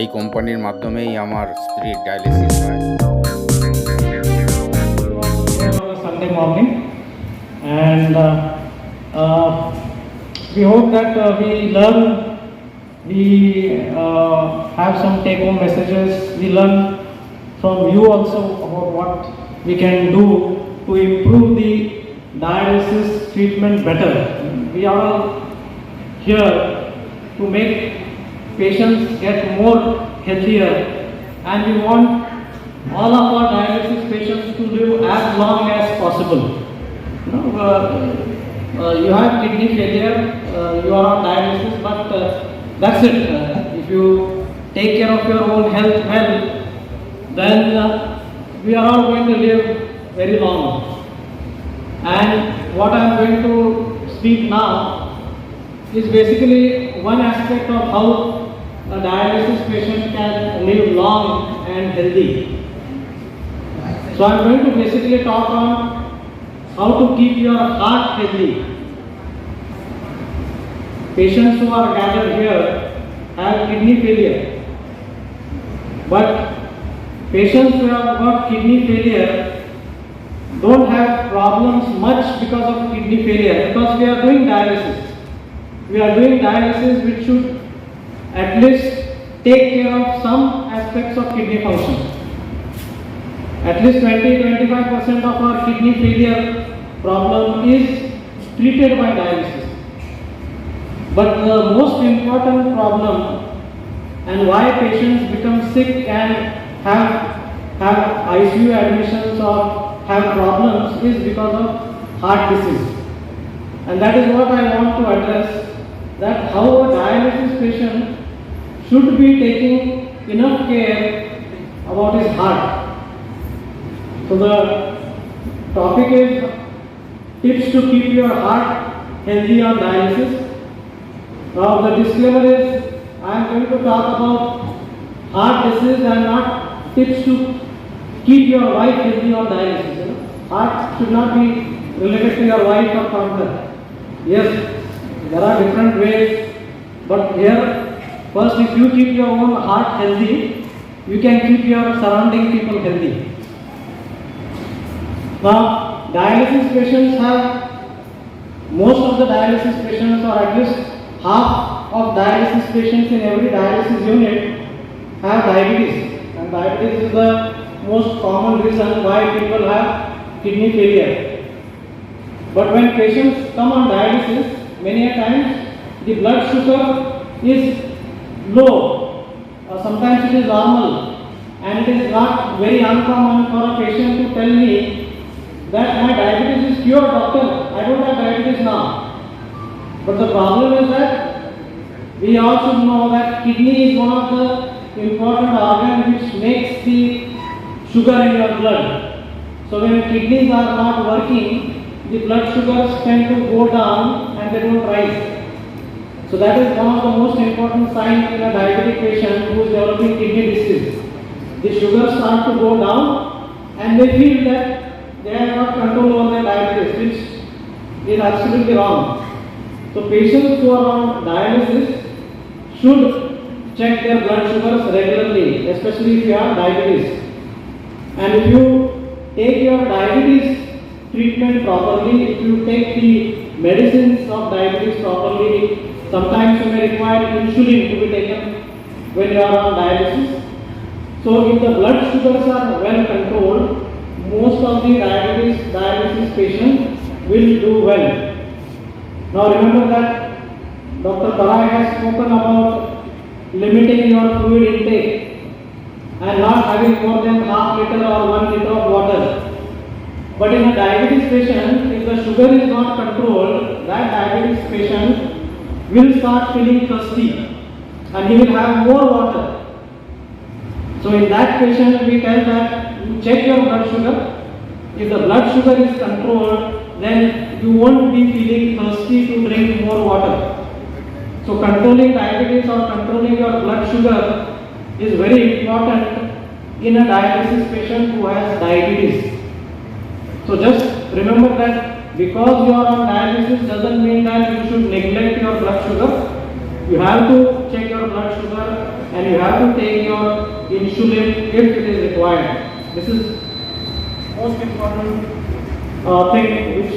এই কোম্পানির মাধ্যমেই আমার স্ত্রীর ডায়ালিসিস হয়। On a Sunday morning, and we hope that we learn, we have some take-home messages. We learn from you also about what we can do to improve the dialysis treatment better. We are all here to make patients get more healthier, and we want all of our dialysis patients to live as long as possible. You have kidney failure, you are on dialysis, but that's it. If you take care of your own health well, then we are all going to live very long. And what I am going to speak now is basically one aspect of how a dialysis patient can live long and healthy. So I am going to basically talk on how to keep your heart healthy. Patients who are gathered here have kidney failure, but patients who have got kidney failure don't have problems much because of kidney failure, because we are doing dialysis. We are doing dialysis which should at least take care of some aspects of kidney function. At least 20-25% of our kidney failure problem is treated by dialysis. But the most important problem, and why patients become sick and have ICU admissions or have problems, is because of heart disease. And that is what I want to address, that how a dialysis patient should be taking enough care about his heart. So the topic is tips to keep your heart healthy on dialysis. Now the disclaimer is I am going to talk about heart disease and not tips to keep your wife healthy on dialysis. Heart should not be related to your wife or partner. Yes, there are different ways, but here first, if you keep your own heart healthy, you can keep your surrounding people healthy. Now, dialysis patients have, most of the dialysis patients, or at least half of dialysis patients in every dialysis unit have diabetes, and diabetes is the most common reason why people have kidney failure. But when patients come on dialysis, many a times the blood sugar is low, or sometimes it is normal, and it is not very uncommon for a patient to tell me that my diabetes is cured, doctor, I don't have diabetes now. But the problem is that we all should know that kidney is one of the important organs which makes the sugar in your blood. So when kidneys are not working, the blood sugars tend to go down and they don't rise. So that is one of the most important signs in a diabetic patient who is developing kidney disease. The sugars start to go down and they feel that they have not control over their diabetes, which is absolutely wrong. So patients who are on dialysis should check their blood sugars regularly, especially if you have diabetes. And if you take your diabetes treatment properly, if you take the medicines of diabetes properly, sometimes you may require insulin to be taken when you are on dialysis. So if the blood sugars are well controlled, most of the dialysis patients will do well. Now remember that Dr. Parai has spoken about limiting your fluid intake and not having more than half liter or 1 liter of water. But in a diabetes patient, if the sugar is not controlled, that diabetes patient will start feeling thirsty and he will have more water. So in that patient, we tell that you check your blood sugar. If the blood sugar is controlled, then you won't be feeling thirsty to drink more water. So controlling diabetes or controlling your blood sugar is very important in a dialysis patient who has diabetes. So just remember that because you are on dialysis doesn't mean that you should neglect your blood sugar. You have to check your blood sugar and you have to take your insulin if it is required. This is most important thing which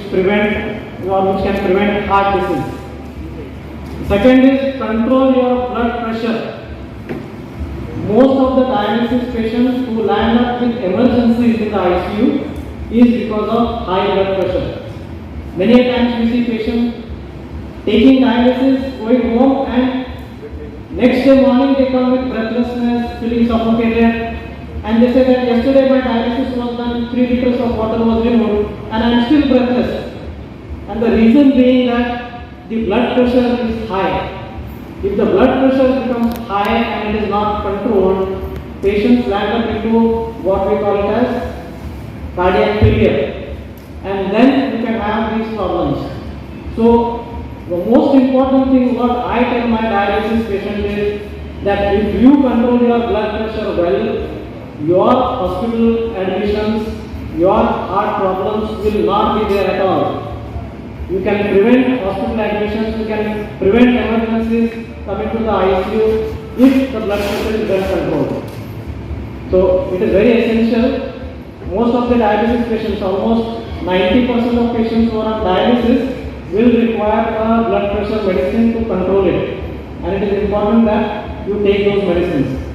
can prevent heart disease. Second is control your blood pressure. Most of the dialysis patients who land up with emergencies in the ICU is because of high blood pressure. Many a times we see patients taking dialysis, going home, and next day morning they come with breathlessness, feeling suffocated, and they say that yesterday my dialysis was done, 3 liters of water was removed, and I am still breathless. And the reason being that the blood pressure is high. If the blood pressure becomes high and it is not controlled, patients land up into what we call it as cardiac failure, and then you can have these problems. So the most important thing what I tell my dialysis patient is that if you control your blood pressure well, your hospital admissions, your heart problems will not be there at all. You can prevent hospital admissions, you can prevent emergencies coming to the ICU if the blood pressure is well controlled. So it is very essential. Most of the dialysis patients, almost 90% of patients who are on dialysis will require a blood pressure medicine to control it. And it is important that you take those medicines.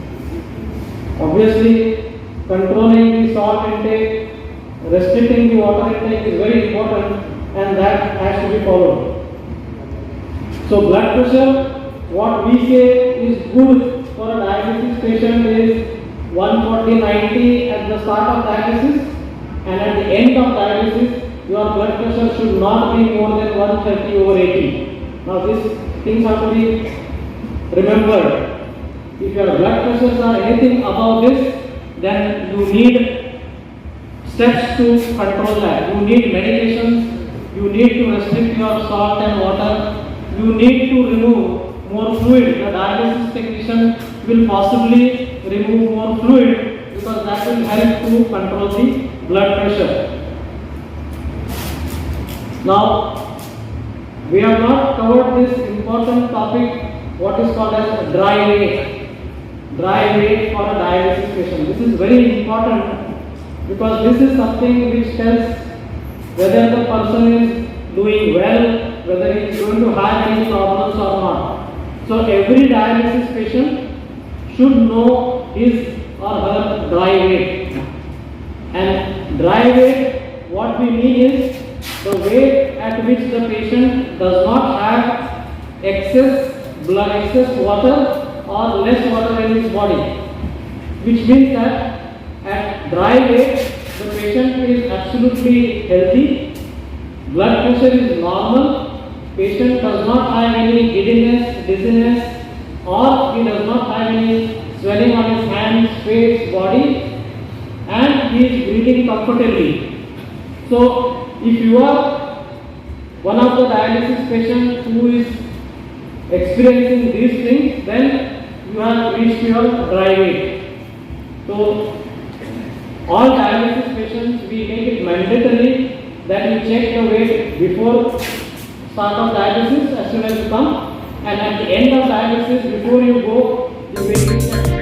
Obviously, controlling the salt intake, restricting the water intake is very important, and that has to be followed. So blood pressure, what we say is good for a dialysis patient is 140/90 at the start of dialysis, and at the end of dialysis your blood pressure should not be more than 130/80. Now these things have to be remembered. If your blood pressures are anything above this, then you need steps to control that. You need medications, you need to restrict your salt and water, you need to remove more fluid. The dialysis technician will possibly remove more fluid because that will help to control the blood pressure. Now, we have not covered this important topic, what is called as dry weight. Dry weight for a dialysis patient. This is very important because this is something which tells whether the person is doing well, whether he is going to have any problems or not. So every dialysis patient should know his or her dry weight. And dry weight, what we mean is the weight at which the patient does not have excess blood, excess water or less water in his body, which means that at dry weight the patient is absolutely healthy, blood pressure is normal, patient does not have any giddiness, dizziness, or he does not have any swelling on his hands, face, body, and he is breathing comfortably. So if you are one of the dialysis patients who is experiencing these things, then you have reached your dry weight. So all dialysis patients, we make it mandatory that you check the weight before start of dialysis as soon as you come, and at the end of dialysis before you go, the weight is checked.